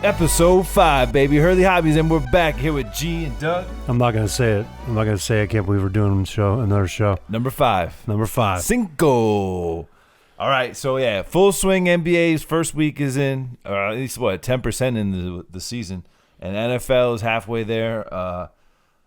Episode 5, baby. Hurley Hobbies, and we're back here with G and Doug. I'm not going to say it. I can't believe we're doing another show. Number 5. Cinco. All right, so yeah, full swing NBA's first week is in, or at least, 10% in the season. And NFL is halfway there.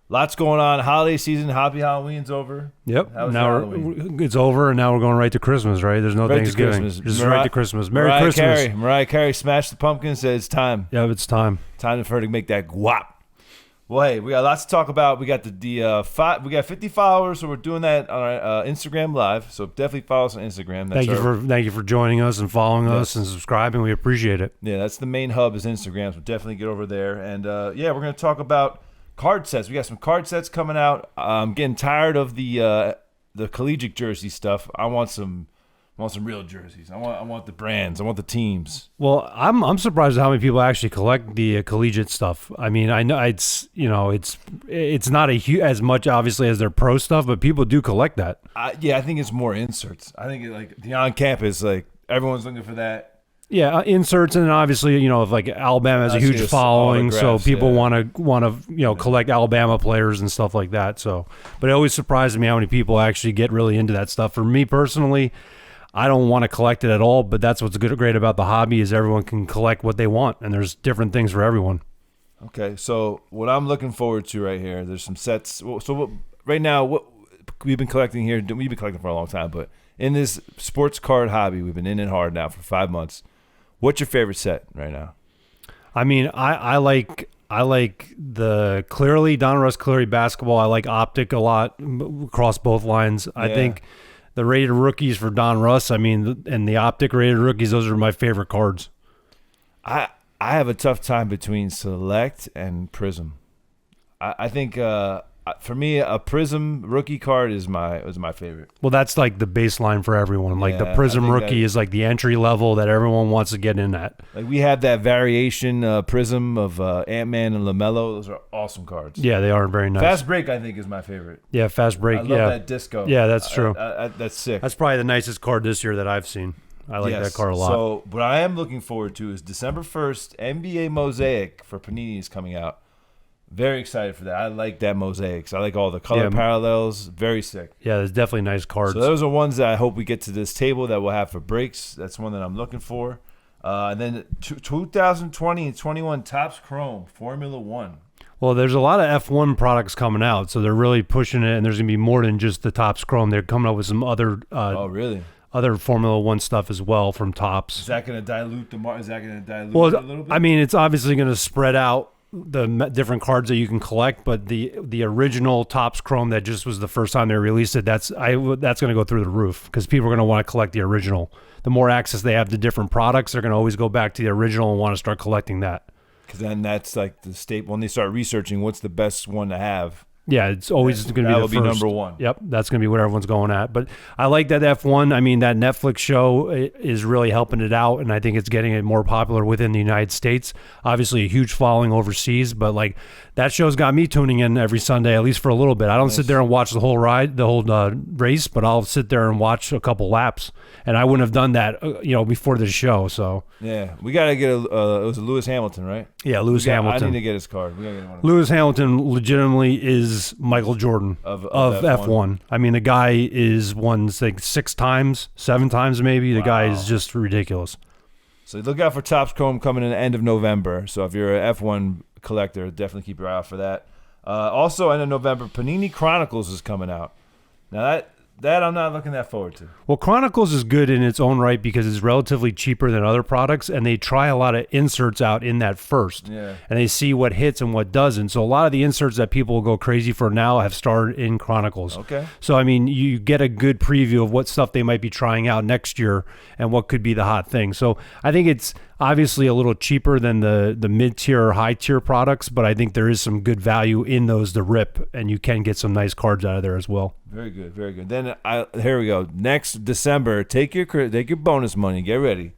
Lots going on. Holiday season, Happy Halloween's over. Yep. Now it's over, and now we're going right to Christmas, right? There's no Thanksgiving. Just right to Christmas. Merry Christmas. Mariah Carey smashed the pumpkin, says it's time. Yeah, it's time. Time for her to make that guap. Well, hey, we got lots to talk about. We got we got 50 followers, so we're doing that on our Instagram Live. So definitely follow us on Instagram. Thank you for joining us and following us and subscribing. We appreciate it. Yeah, that's the main hub is Instagram. So definitely get over there. And we're gonna talk about card sets. We got some card sets coming out. I'm getting tired of the collegiate jersey stuff. I want some real jerseys. I want the brands. I want the teams. Well, I'm surprised at how many people actually collect the collegiate stuff. I mean, I know it's not as much obviously as their pro stuff, but people do collect that. I think it's more inserts. I think like the on campus, like everyone's looking for that. Yeah, inserts, and then obviously, if like Alabama has a huge following, so people want to collect Alabama players and stuff like that. So, but it always surprises me how many people actually get really into that stuff. For me personally, I don't want to collect it at all, but that's what's great about the hobby is everyone can collect what they want, and there's different things for everyone. Okay, so what I'm looking forward to right here, there's some sets. So right now, what we've been collecting here, we've been collecting for a long time, but in this sports card hobby, we've been in it hard now for 5 months. What's your favorite set right now? I mean, I like the Donruss Cleary basketball. I like Optic a lot across both lines. I think the rated rookies for Donruss, and the Optic rated rookies, those are my favorite cards. I have a tough time between Select and Prism. I think for me, a Prism rookie card was my favorite. Well, that's like the baseline for everyone. Like the Prism rookie is like the entry level that everyone wants to get in at. Like we have that variation Prism of Ant-Man and LaMelo. Those are awesome cards. Yeah, they are very nice. Fast Break, I think, is my favorite. Yeah, Fast Break. I love that disco. Yeah, that's true. That's sick. That's probably the nicest card this year that I've seen. I like that card a lot. So what I am looking forward to is December 1st, NBA Mosaic for Panini is coming out. Very excited for that. I like that mosaics. I like all the color parallels. Very sick. Yeah, there's definitely nice cards. So those are ones that I hope we get to this table that we'll have for breaks. That's one that I'm looking for. And then 2020 and 21 Topps Chrome Formula 1. Well, there's a lot of F1 products coming out, so they're really pushing it, and there's going to be more than just the Topps Chrome. They're coming up with some other other Formula 1 stuff as well from Topps. Is that going to dilute it a little bit? I mean, it's obviously going to spread out the different cards that you can collect, but the original Topps Chrome that just was the first time they released it, that's going to go through the roof because people are going to want to collect the original. The more access they have to different products, they're going to always go back to the original and want to start collecting that. Because then that's like the staple. When they start researching what's the best one to have. Yeah, it's always going to be the first. That will be number one. Yep, that's going to be what everyone's going at. But I like that F1. I mean, that Netflix show is really helping it out, and I think it's getting it more popular within the United States. Obviously, a huge following overseas, but like that show's got me tuning in every Sunday, at least for a little bit. I don't sit there and watch the whole race, but I'll sit there and watch a couple laps. And I wouldn't have done that, before the show. So yeah, we got to get it was Lewis Hamilton, right? Yeah, Lewis Hamilton. I need to get his card. We got to get one. Lewis Hamilton legitimately is Michael Jordan of F1. I mean, the guy is won like 6 times, 7 times maybe. The guy is just ridiculous. So look out for Topps Chrome coming in the end of November. So if you're an F1 collector, definitely keep your eye out for that. Also, end of November, Panini Chronicles is coming out. Now that I'm not looking that forward to. Well, Chronicles is good in its own right because it's relatively cheaper than other products, and they try a lot of inserts out in that first. Yeah. And they see what hits and what doesn't. So a lot of the inserts that people will go crazy for now have started in Chronicles. Okay. So, I mean, you get a good preview of what stuff they might be trying out next year and what could be the hot thing. So I think it's obviously a little cheaper than the mid-tier or high-tier products, but I think there is some good value in those to rip, and you can get some nice cards out of there as well. Very good, very good. Then here we go. Next December, take your bonus money. Get ready.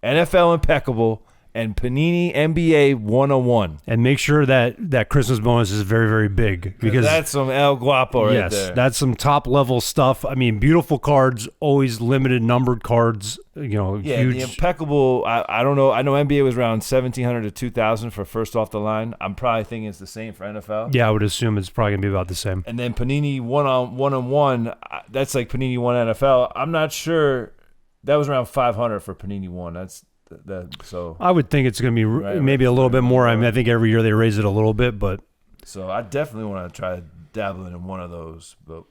NFL Impeccable and Panini NBA 101. And make sure that Christmas bonus is very, very big, because that's some El Guapo right there. Yes, that's some top level stuff. I mean, beautiful cards, always limited numbered cards. Yeah, huge. the impeccable. I don't know. I know NBA was around 1,700 to 2,000 for first off the line. I'm probably thinking it's the same for NFL. Yeah, I would assume it's probably gonna be about the same. And then Panini one on one. That's like Panini one NFL. I'm not sure. That was around 500 for Panini one. That's that. So I would think it's gonna be maybe a little bit more. I mean, I think every year they raise it a little bit, but so I definitely want to try dabbling in one of those. But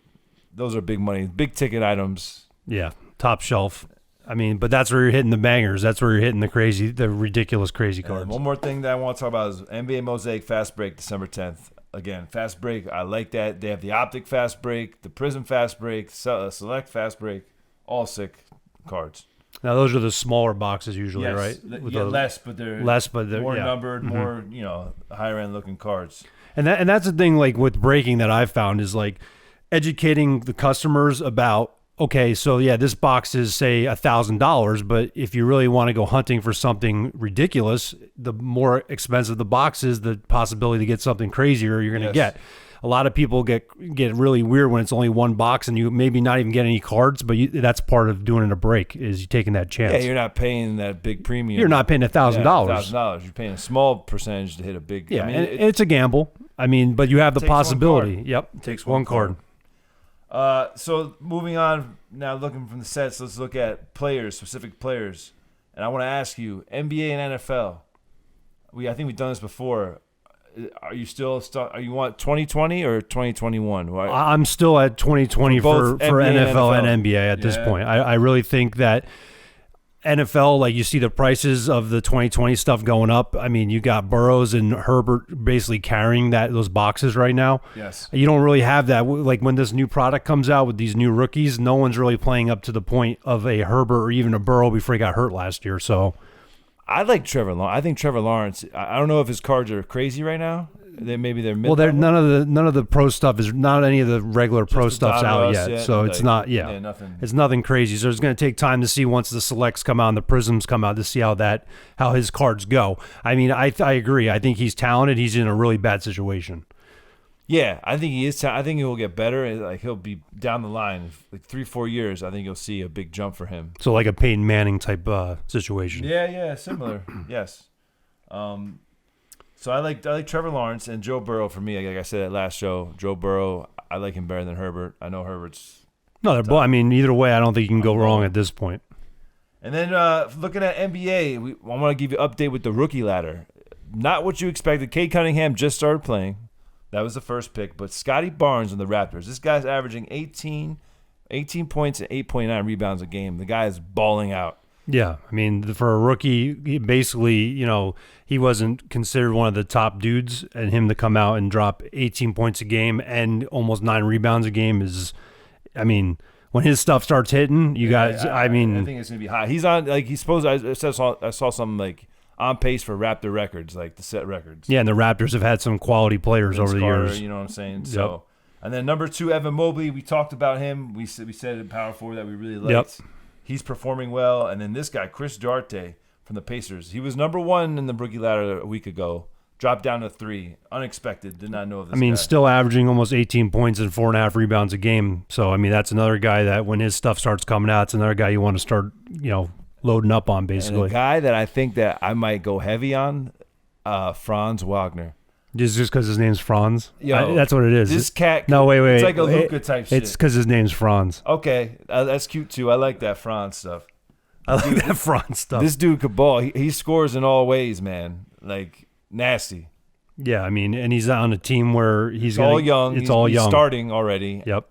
those are big money, big ticket items. Yeah, top shelf. I mean, but that's where you're hitting the bangers. That's where you're hitting the ridiculous, crazy cards. And one more thing that I want to talk about is NBA Mosaic Fast Break, December 10th. Again, Fast Break, I like that. They have the Optic Fast Break, the Prism Fast Break, Select Fast Break, all sick cards. Now, those are the smaller boxes usually, right? Less, but they're more numbered, more higher end looking cards. And that's the thing, like with breaking, that I've found is like educating the customers about. Okay, so yeah, this box is say $1,000, but if you really want to go hunting for something ridiculous, the more expensive the box is, the possibility to get something crazier you're going to get. A lot of people get really weird when it's only one box and you maybe not even get any cards, but that's part of doing it a break, is you taking that chance. Yeah, you're not paying that big premium. You're not paying $1,000. $1,000. You're paying a small percentage to hit a big. Yeah, I mean, it's a gamble. I mean, but you have the possibility. Yep, it takes one card. So moving on now, looking from the sets, let's look at specific players, and I want to ask you, NBA and NFL. I think we've done this before. Are you still? Are you want 2020 or 2021? Right? I'm still at 2020 for NFL and NBA at this point. I really think that NFL, like you see the prices of the 2020 stuff going up. I mean, you got Burrows and Herbert basically carrying those boxes right now. Yes. You don't really have that. Like when this new product comes out with these new rookies, no one's really playing up to the point of a Herbert or even a Burrow before he got hurt last year. So I like Trevor Lawrence. I think Trevor Lawrence. I don't know if his cards are crazy right now. Maybe they're mid. Well, none of the pro stuff is not any of the regular pro stuff's out yet. So it's not. Yeah, nothing. It's nothing crazy. So it's going to take time to see once the selects come out and the prisms come out to see how his cards go. I mean, I agree. I think he's talented. He's in a really bad situation. Yeah, I think he is. I think he will get better. Like he'll be down the line, like 3-4 years. I think you'll see a big jump for him. So like a Peyton Manning type situation. Yeah, similar. Yes. So I like Trevor Lawrence and Joe Burrow for me. Like I said at last show, Joe Burrow, I like him better than Herbert. I know Herbert's. No, they're both. I mean, either way, I don't think you can go wrong at this point. And then looking at NBA, I want to give you an update with the rookie ladder. Not what you expected. Cade Cunningham just started playing. That was the first pick. But Scottie Barnes on the Raptors. This guy's averaging 18 points and 8.9 rebounds a game. The guy is balling out. Yeah, I mean, for a rookie, basically, he wasn't considered one of the top dudes, and him to come out and drop 18 points a game and almost 9 rebounds a game is, I mean, when his stuff starts hitting, I think it's gonna be high. He's on I saw something like on pace for Raptor records, like the set records. Yeah, and the Raptors have had some quality players over the years. You know what I'm saying? Yep. So, and then number 2, Evan Mobley. We talked about him. We said in Power 4 that we really liked. Yep. He's performing well. And then this guy, Chris Duarte from the Pacers. He was number 1 in the rookie ladder a week ago. Dropped down to 3. Unexpected. Did not know of this guy. Still averaging almost 18 points and 4.5 rebounds a game. So, that's another guy that when his stuff starts coming out, it's another guy you want to start, loading up on, basically. And a guy that I think that I might go heavy on, Franz Wagner. Just because his name's Franz? That's what it is. This cat. No, wait. It's like a Luka type shit. It's because his name's Franz. Okay. That's cute, too. I like that Franz stuff. This dude could ball. He scores in all ways, man. Like, nasty. Yeah, and he's on a team where he's all young. It's all young. He's starting already. Yep.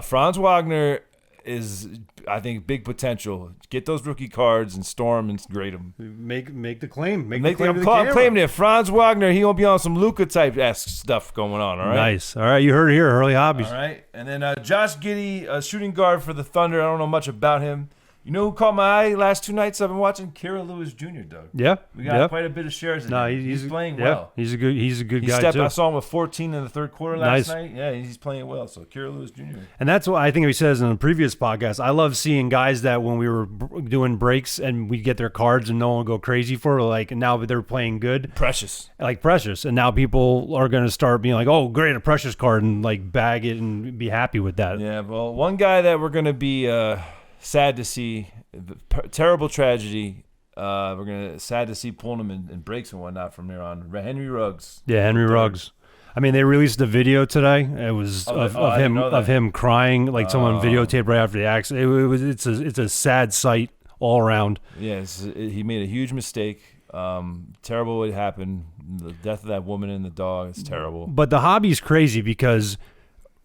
Franz Wagner is, I think, big potential. Get those rookie cards and storm and grade them. Make the claim. I'm claiming it. Franz Wagner, he won't be on some Luka type-esque stuff going on, all right? Nice. All right, you heard it here, Hurley Hobbies. All right. And then Josh Giddey, shooting guard for the Thunder. I don't know much about him. You know who caught my eye last 2 nights I've been watching? Kira Lewis Jr., Doug. Yeah. We got quite a bit of shares in him. He's playing well. He's a good guy too. I saw him with 14 in the third quarter last night. Yeah, he's playing well. So Kira Lewis Jr. And that's what I think he says in the previous podcast. I love seeing guys that when we were doing breaks and we get their cards and no one would go crazy for, like, now they're playing good. Precious. And now people are going to start being like, oh, great, a Precious card, and like bag it and be happy with that. Yeah, well, one guy that we're going to be sad to see, terrible tragedy. We're sad to see pulling him in breaks and whatnot from there on. Henry Ruggs. Yeah, Henry Ruggs. I mean, they released a video today. It was of him crying, like someone videotaped right after the accident. It's a sad sight all around. Yeah, he made a huge mistake. Terrible what happened. The death of that woman and the dog. It's terrible. But the hobby's crazy because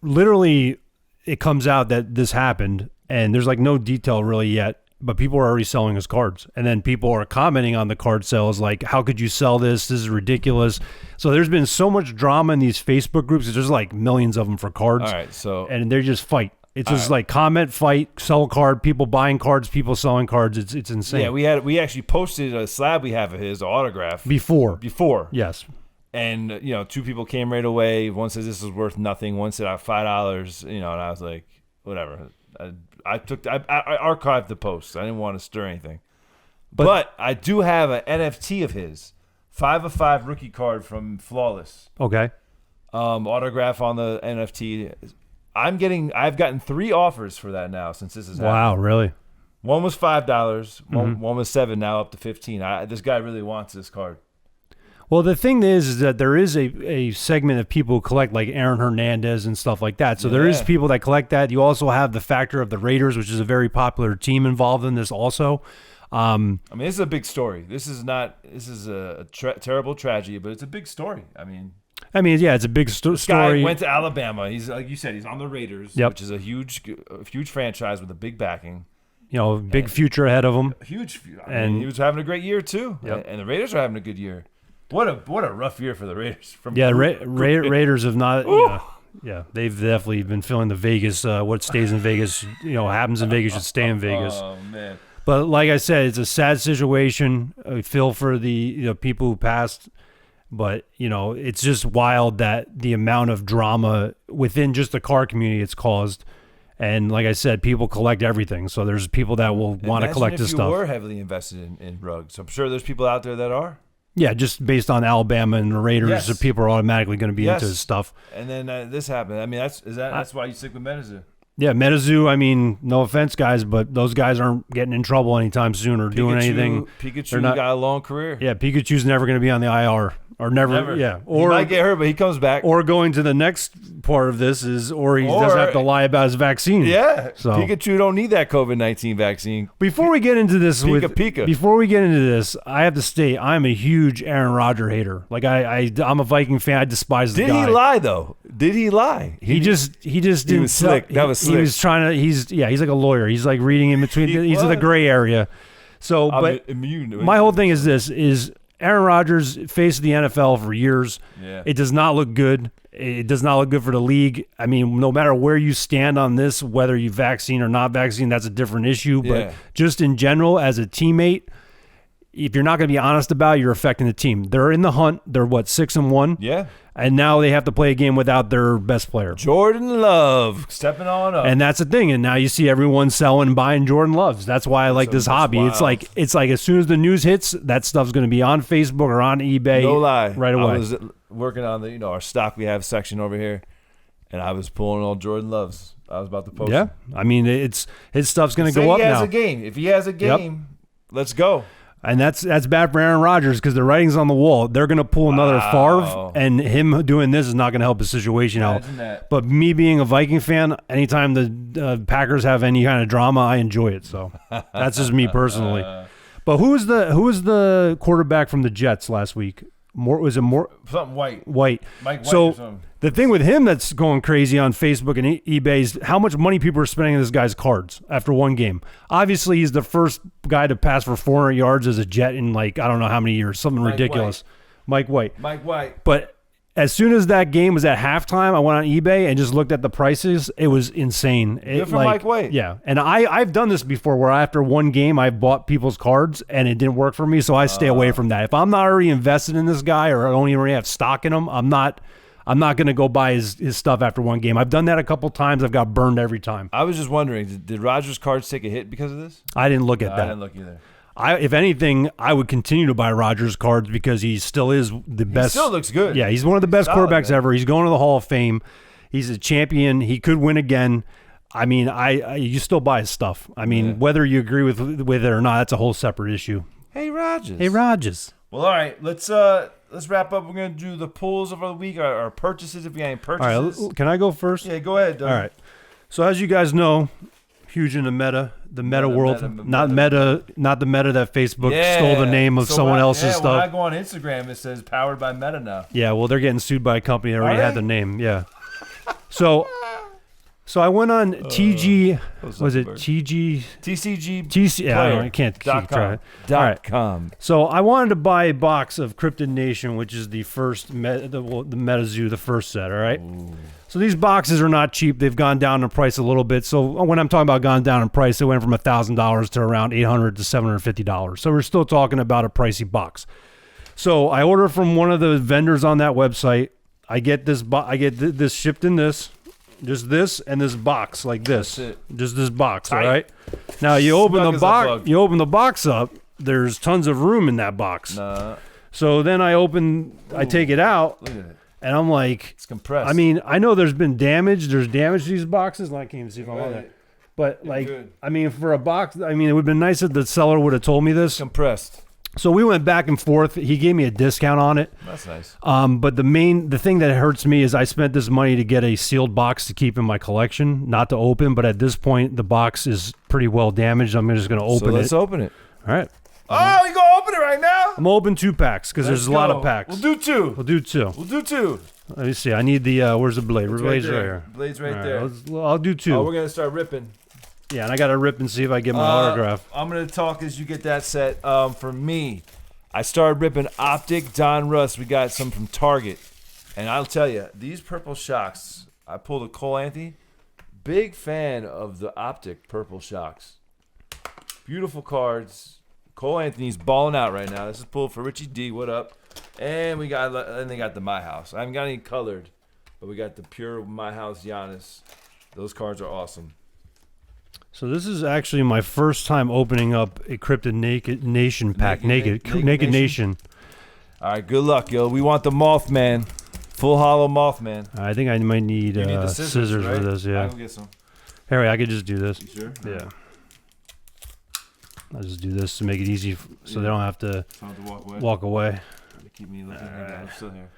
literally it comes out that this happened, and there's like no detail really yet. But people are already selling his cards. And then people are commenting on the card sales like, how could you sell this? This is ridiculous. So there's been so much drama in these Facebook groups. There's like millions of them for cards. All right, so and they just fight. It's just like comment, fight, sell a card, people buying cards, people selling cards. It's insane. Yeah, we actually posted a slab we have of his autograph. Before. Yes. And, 2 people came right away. One says this is worth nothing. One said $5, and I was like, whatever. I archived the post. I didn't want to stir anything. But I do have an NFT of his. 5 of 5 rookie card from Flawless. Okay. Autograph on the NFT. I've gotten 3 offers for that now since this is happening. Wow, really? One was $5. One was $7. Now up to $15. This guy really wants this card. Well, the thing is that there is a segment of people who collect like Aaron Hernandez and stuff like that. So there is people that collect that. You also have the factor of the Raiders, which is a very popular team involved in this also. This is a big story. This is a terrible tragedy, but it's a big story. Yeah, it's a big story. This guy went to Alabama. He's, like you said, he's on the Raiders, which is a huge franchise with a big backing. Big future ahead of him. Huge. And he was having a great year too. Yep. And the Raiders are having a good year. What a rough year for the Raiders. Raiders have not. They've definitely been feeling the Vegas. What stays in Vegas, happens in Vegas should stay in Vegas. Oh man! But like I said, it's a sad situation. I feel for the people who passed, but it's just wild that the amount of drama within just the car community it's caused. And like I said, people collect everything. So there's people that will want to collect this stuff. If you were heavily invested in rugs, I'm sure there's people out there that are. Yeah, just based on Alabama and the Raiders, so people are automatically going to be into this stuff. And then this happened. That's why you stick with MetaZoo. Yeah, MetaZoo. No offense, guys, but those guys aren't getting in trouble anytime soon or doing anything. Pikachu got a long career. Yeah, Pikachu's never going to be on the IR. Or never. Yeah. Or he might get hurt, but he comes back. Or going to the next part of this is, he doesn't have to lie about his vaccine. Yeah. So Pikachu don't need that COVID-19 vaccine. Before we get into this, Before we get into this, I have to state I'm a huge Aaron Rodgers hater. Like I'm a Viking fan. I despise the guy. Did he lie though? Did he lie? He just didn't. He was slick. That was slick. He was trying to. He's like a lawyer. He's like reading in between. He's in the gray area. So, but immune. My whole thing is this: Aaron Rodgers faced the NFL for years. Yeah. It does not look good. It does not look good for the league. No matter where you stand on this, whether you vaccine or not vaccine, that's a different issue. But just in general, as a teammate, if you're not going to be honest about it, you're affecting the team. They're in the hunt. They're 6-1? Yeah. And now they have to play a game without their best player. Jordan Love stepping on up. And that's the thing. And now you see everyone selling and buying Jordan Loves. That's why I like this hobby. Wild. It's like as soon as the news hits, that stuff's going to be on Facebook or on eBay. No lie. Right away. I was working on the our stock we have section over here, and I was pulling all Jordan Loves. I was about to post. Yeah. His stuff's going to go up now. If he has a game, let's go. And that's bad for Aaron Rodgers because the writing's on the wall. They're going to pull another Favre, and him doing this is not going to help his situation out. But me being a Viking fan, anytime the Packers have any kind of drama, I enjoy it. So that's just me personally. But who was the quarterback from the Jets last week? Something White. White. Mike White so or something. The thing with him that's going crazy on Facebook and eBay is how much money people are spending on this guy's cards after one game. Obviously, he's the first guy to pass for 400 yards as a Jet in I don't know how many years, something ridiculous. Mike White. But as soon as that game was at halftime, I went on eBay and just looked at the prices. It was insane. Good for Mike White. Yeah, and I've done this before where after one game I bought people's cards and it didn't work for me, so I stay away from that. If I'm not already invested in this guy or I don't even already have stock in him, I'm not going to go buy his stuff after one game. I've done that a couple times. I've got burned every time. I was just wondering, did Rogers' cards take a hit because of this? I didn't look at that. I didn't look either. If anything, I would continue to buy Rogers cards because he still is the best. He still looks good. Yeah, he's one of the best quarterbacks man. ever. He's going to the Hall of Fame. He's a champion. He could win again. I mean, you still buy his stuff. I mean, whether you agree with it or not, that's a whole separate issue. Hey, Rogers. Hey, Rogers. Well, all right, let's wrap up. We're gonna do the pulls of the week, our purchases. If we got any purchases, all right. Can I go first? Yeah, go ahead, Doug. All right. So as you guys know, huge in the meta world, not the meta that Facebook stole the name of someone else's stuff. When I go on Instagram, it says powered by Meta now. Yeah, well, they're getting sued by a company that already had the name. Yeah. So I went on TG. Was it TG? TCG. TC. Yeah, I can't keep trying. .com. So I wanted to buy a box of Cryptid Nation, which is the first the MetaZoo, the first set. All right. Ooh. So these boxes are not cheap. They've gone down in price a little bit. So when I'm talking about gone down in price, it went from $1,000 to around $800 to $750. So we're still talking about a pricey box. So I order from one of the vendors on that website. I get this. I get this shipped in this. Just this and this box like this. Just this box, all right? Now you open the box. You open the box up. There's tons of room in that box. Nah. So then I take it out. Look at it. And I'm like, it's compressed. I mean, I know there's been damage. There's damage to these boxes. And I can't even see if I'm on there. But like, I mean, for a box, I mean, it would have been nice if the seller would have told me this. Compressed. So we went back and forth. He gave me a discount on it. That's nice. But the thing that hurts me is I spent this money to get a sealed box to keep in my collection, not to open. But at this point, the box is pretty well damaged. I'm just going to open it. So let's open it. All right. Oh, you gonna open it right now? I'm gonna open 2 packs because there's a lot of packs. We'll do 2. We'll do 2. We'll do 2. Let me see. I need the where's the blade? The blade's right here. Blade's right there. I'll do 2. Oh, we're gonna start ripping. Yeah, and I gotta rip and see if I get my autograph. I'm gonna talk as you get that set. For me, I started ripping Optic Don Russ. We got some from Target, and I'll tell you, these purple shocks. I pulled a Cole Anthony. Big fan of the Optic purple shocks. Beautiful cards. Cole Anthony's balling out right now. This is pulled for Richie D. What up? And they got the My House. I haven't got any colored, but we got the pure My House Giannis. Those cards are awesome. So this is actually my first time opening up a Cryptid Nation pack. Naked Nation. All right, good luck, yo. We want the Mothman. Full hollow Mothman. I think I might need, the scissors right? for this, yeah. I can get some. Harry, I could just do this. You sure? Yeah. I'll just do this to make it easy so they don't have to walk away. They keep me looking like that. I'm still here.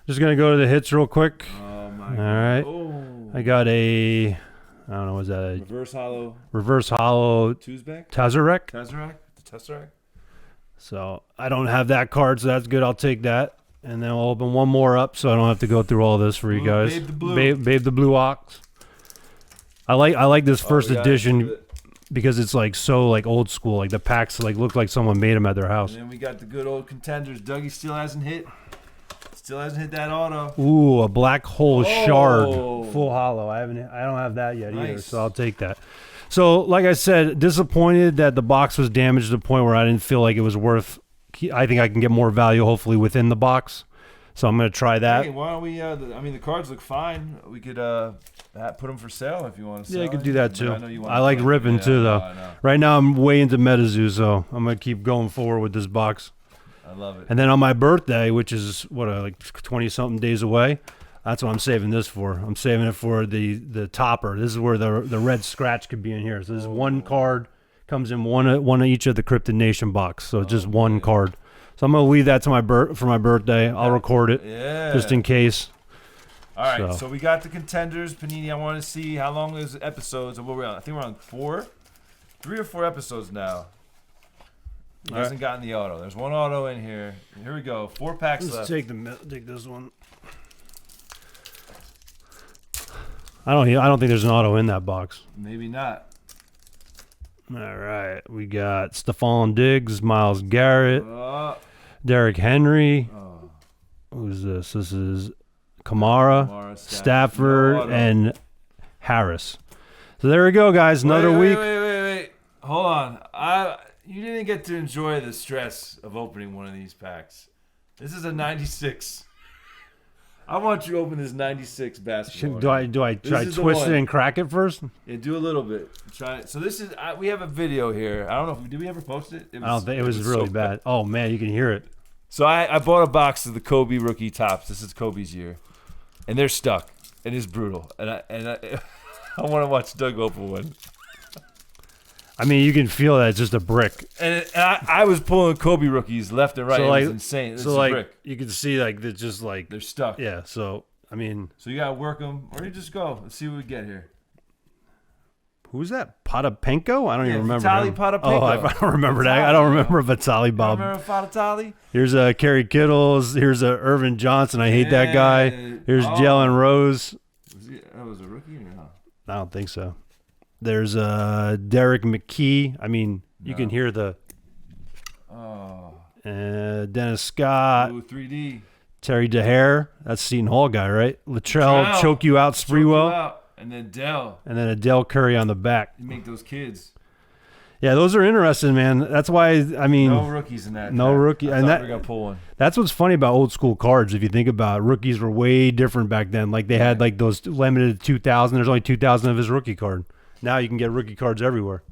Just going to go to the hits real quick. Oh, my God. God. All right. Oh. I got I don't know, was that Reverse hollow Tuzbek? Tazarek? The Tesseract? So I don't have that card, so that's good. I'll take that. And then I'll open one more up so I don't have to go through all this for you guys. Babe the Blue. Babe the Blue Ox. I like this first edition because it's like so like old school. Like the packs like look like someone made them at their house. And then we got the good old contenders. Dougie still hasn't hit. Still hasn't hit that auto. Ooh, a black hole shard, full hollow. I don't have that yet either, so I'll take that. So, like I said, disappointed that the box was damaged to the point where I didn't feel like it was worth. I think I can get more value hopefully within the box, so I'm going to try that. Hey, why don't we? I mean, the cards look fine. We could put them for sale if you want to. Yeah, you could do that too. I like ripping too, though. Right now, I'm way into MetaZoo, so I'm going to keep going forward with this box. I love it. And then on my birthday, which is like 20-something days away, that's what I'm saving this for. I'm saving it for the topper. This is where the red scratch could be in here. So this is one card, comes in one of each of the Cryptid Nation box. So it's just one card. So I'm gonna leave that to for my birthday. I'll record it, just in case. All right. So we got the Contenders Panini. I want to see how long is episodes. What we're on? I think we're on 3 or 4 episodes now. He hasn't gotten the auto. There's one auto in here. Here we go. 4 packs left. Take this one. I don't think there's an auto in that box. Maybe not. All right. We got Stephon Diggs, Myles Garrett, Derrick Henry, Who's this? This is Kamara, Stafford, and Harris. So there we go, guys. Another week. Wait. Hold on. You didn't get to enjoy the stress of opening one of these packs. This is a 96. I want you to open this 96 basketball. Do I try to twist it and crack it first? Yeah, do a little bit. Try it. So this is we have a video here. I don't know did we ever post it? I don't think it was really so bad. Oh man, you can hear it. So I bought a box of the Kobe rookie tops. This is Kobe's year, and they're stuck. It is brutal, and I I want to watch Doug open one. I mean, you can feel that it's just a brick. And I was pulling Kobe rookies left and right. So it was insane. It's a brick. You can see they're just they're stuck. Yeah. So I mean, so you gotta work them, or you just go. Let's see what we get here. Who's that? Potapenko? I don't even remember. Vitaly Potapenko. Oh, I don't remember that. I don't remember Vitaly Bob. Remember Vitaly? Here's a Kerry Kittles. Here's a Irvin Johnson. I hate that guy. Here's Jalen Rose. Was a rookie or not? I don't think so. There's Derek McKee. I mean, you can hear the. Dennis Scott. Ooh, 3D. Terry DeHare. That's Seton Hall guy, right? Latrell choke you out, Sprewell. And then Dell. And then Adele Curry on the back. You make those kids. Yeah, those are interesting, man. That's why, I mean. No rookies in that. No rookie. I thought we were going to pull one. That's what's funny about old school cards. If you think about it, rookies were way different back then. Like they had like those limited 2,000. There's only 2,000 of his rookie card. Now you can get rookie cards everywhere.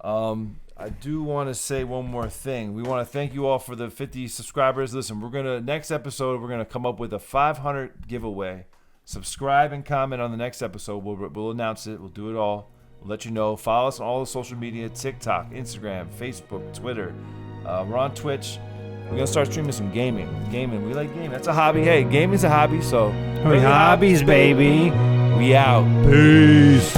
I do want to say one more thing. We want to thank you all for the 50 subscribers. Listen, next episode, we're going to come up with a 500 giveaway. Subscribe and comment on the next episode. We'll announce it. We'll do it all. We'll let you know. Follow us on all the social media, TikTok, Instagram, Facebook, Twitter. We're on Twitch. We're going to start streaming some gaming. We like gaming. That's a hobby. Hey, gaming's a hobby, so. Hobbies, baby. We out. Peace.